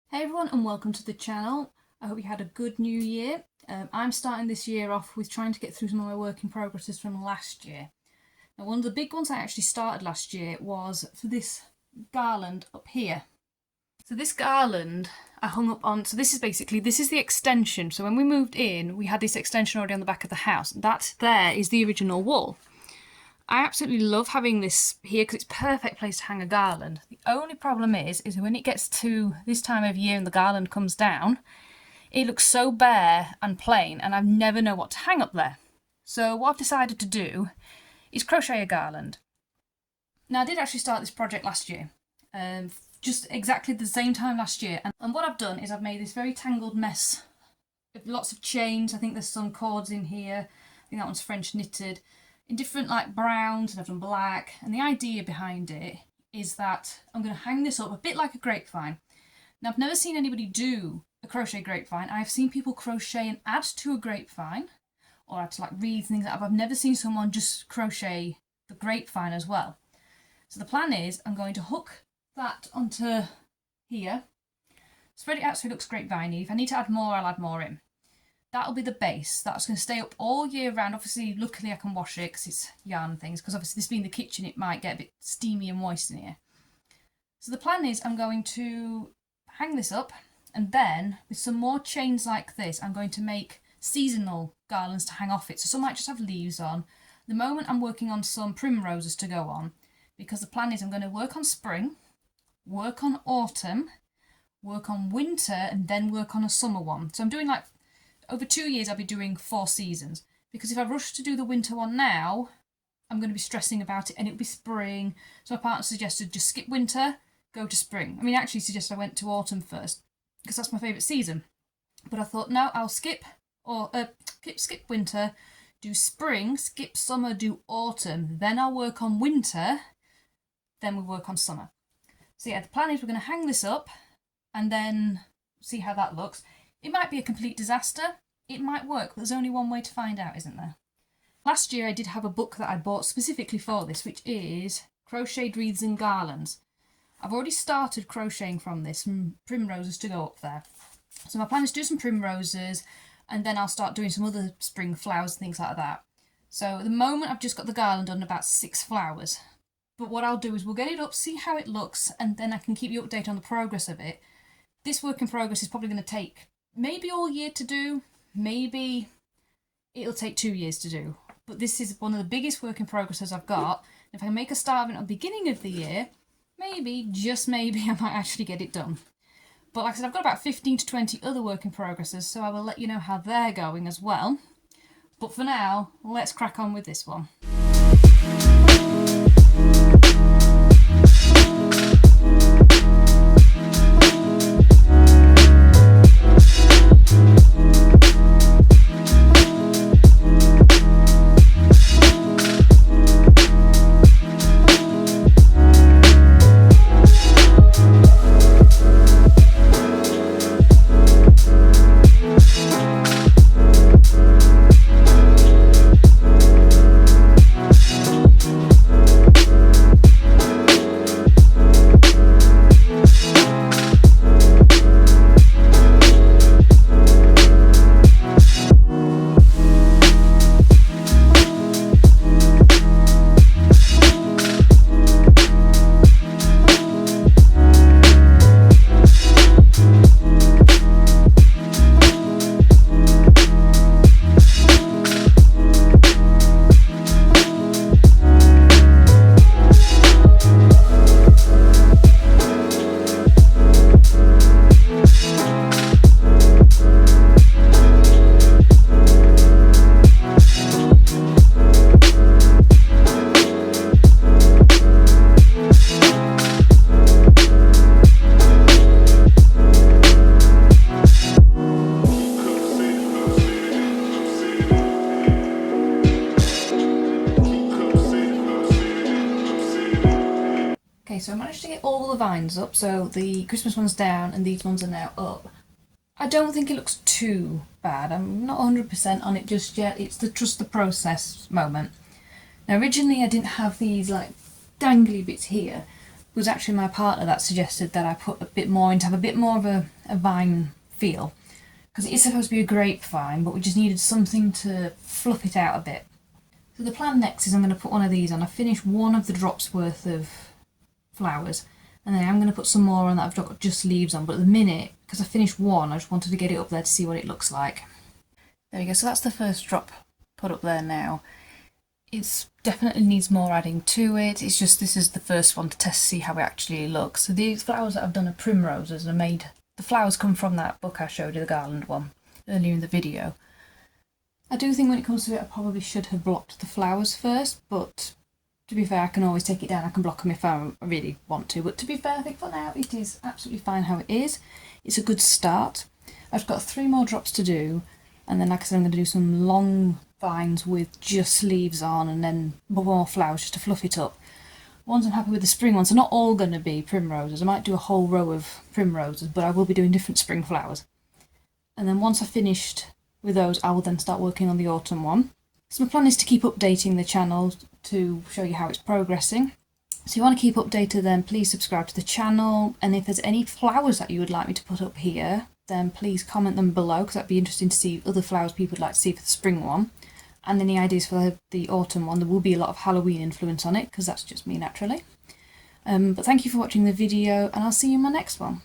Hey everyone and welcome to the channel. I hope you had a good new year. I'm starting this year off with trying to get through some of my work in progresses from last year. Now one of the big ones I actually started last year was for this garland up here. So this garland I hung up on, so this is the extension. So when we moved in we had this extension already on the back of the house. That there is the original wall. I absolutely love having this here because it's a perfect place to hang a garland. The only problem is when it gets to this time of year and the garland comes down, it looks so bare and plain and I never know what to hang up there. So what I've decided to do is crochet a garland. Now I did actually start this project last year, just exactly the same time last year. And what I've done is I've made this very tangled mess of lots of chains. I think there's some cords in here. I think that one's French knitted. In different like browns, and I've done black, and the idea behind it is that I'm going to hang this up a bit like a grapevine. Now I've never seen anybody do a crochet grapevine. I've seen people crochet and add to a grapevine or add to like reeds and things like that, but I've never seen someone just crochet the grapevine as well. So the plan is I'm going to hook that onto here, spread it out so it looks grapeviney. If I need to add more, I'll add more in. That'll be the base. That's going to stay up all year round. Obviously, luckily I can wash it because it's yarn and things, because obviously this being the kitchen, it might get a bit steamy and moist in here. So the plan is I'm going to hang this up, and then with some more chains like this, I'm going to make seasonal garlands to hang off it. So some might just have leaves on. At the moment I'm working on some primroses to go on, because the plan is I'm going to work on spring, work on autumn, work on winter, and then work on a summer one. So I'm doing like over 2 years, I'll be doing 4 seasons, because if I rush to do the winter one now, I'm going to be stressing about it and it'll be spring. So my partner suggested just skip winter, go to spring. I mean, actually suggested I went to autumn first because that's my favourite season. But I thought, no, I'll skip winter, do spring, skip summer, do autumn. Then I'll work on winter, then we'll work on summer. So yeah, the plan is we're going to hang this up and then see how that looks. It might be a complete disaster. It might work, but there's only one way to find out, isn't there? Last year I did have a book that I bought specifically for this, which is Crocheted Wreaths and Garlands. I've already started crocheting from this, from primroses to go up there. So my plan is to do some primroses, and then I'll start doing some other spring flowers and things like that. So at the moment I've just got the garland on about 6 flowers. But what I'll do is we'll get it up, see how it looks, and then I can keep you updated on the progress of it. This work in progress is probably going to take maybe all year to do, maybe it'll take 2 years to do. But this is one of the biggest work in progresses I've got. If I make a start of it at the beginning of the year, maybe, just maybe, I might actually get it done. But like I said, I've got about 15 to 20 other work in progresses, so I will let you know how they're going as well. But for now, let's crack on with this one. Okay, so I managed to get all the vines up, so the Christmas one's down and these ones are now up. I don't think it looks too bad. I'm not 100% on it just yet. It's the trust the process moment. Now originally I didn't have these like dangly bits here, was actually my partner that suggested that I put a bit more in to have a bit more of a vine feel, because it is supposed to be a grapevine, but we just needed something to fluff it out a bit. So the plan next is I'm going to put one of these on. I finished one of the drops worth of flowers, and then I'm going to put some more on that I've got just leaves on, but at the minute, because I finished one, I just wanted to get it up there to see what it looks like. There we go, so that's the first drop put up there now. It definitely needs more adding to it. It's just this is the first one to test to see how it actually looks. So these flowers that I've done are primroses, and the flowers come from that book I showed you, the garland one, earlier in the video. I do think when it comes to it I probably should have blocked the flowers first, but to be fair I can always take it down. I can block them if I really want to, but to be fair I think for now it is absolutely fine how it is. It's a good start. I've got 3 more drops to do, and then like I said I'm going to do some long vines with just leaves on and then more flowers just to fluff it up. Ones I'm happy with the spring ones are not all going to be primroses. I might do a whole row of primroses, but I will be doing different spring flowers. And then once I've finished with those, I will then start working on the autumn one. So my plan is to keep updating the channel to show you how it's progressing. So if you want to keep updated, then please subscribe to the channel, and if there's any flowers that you would like me to put up here, then please comment them below, because that'd be interesting to see other flowers people would like to see for the spring one. And any ideas for the autumn one. There will be a lot of Halloween influence on it, because that's just me naturally. But thank you for watching the video, and I'll see you in my next one.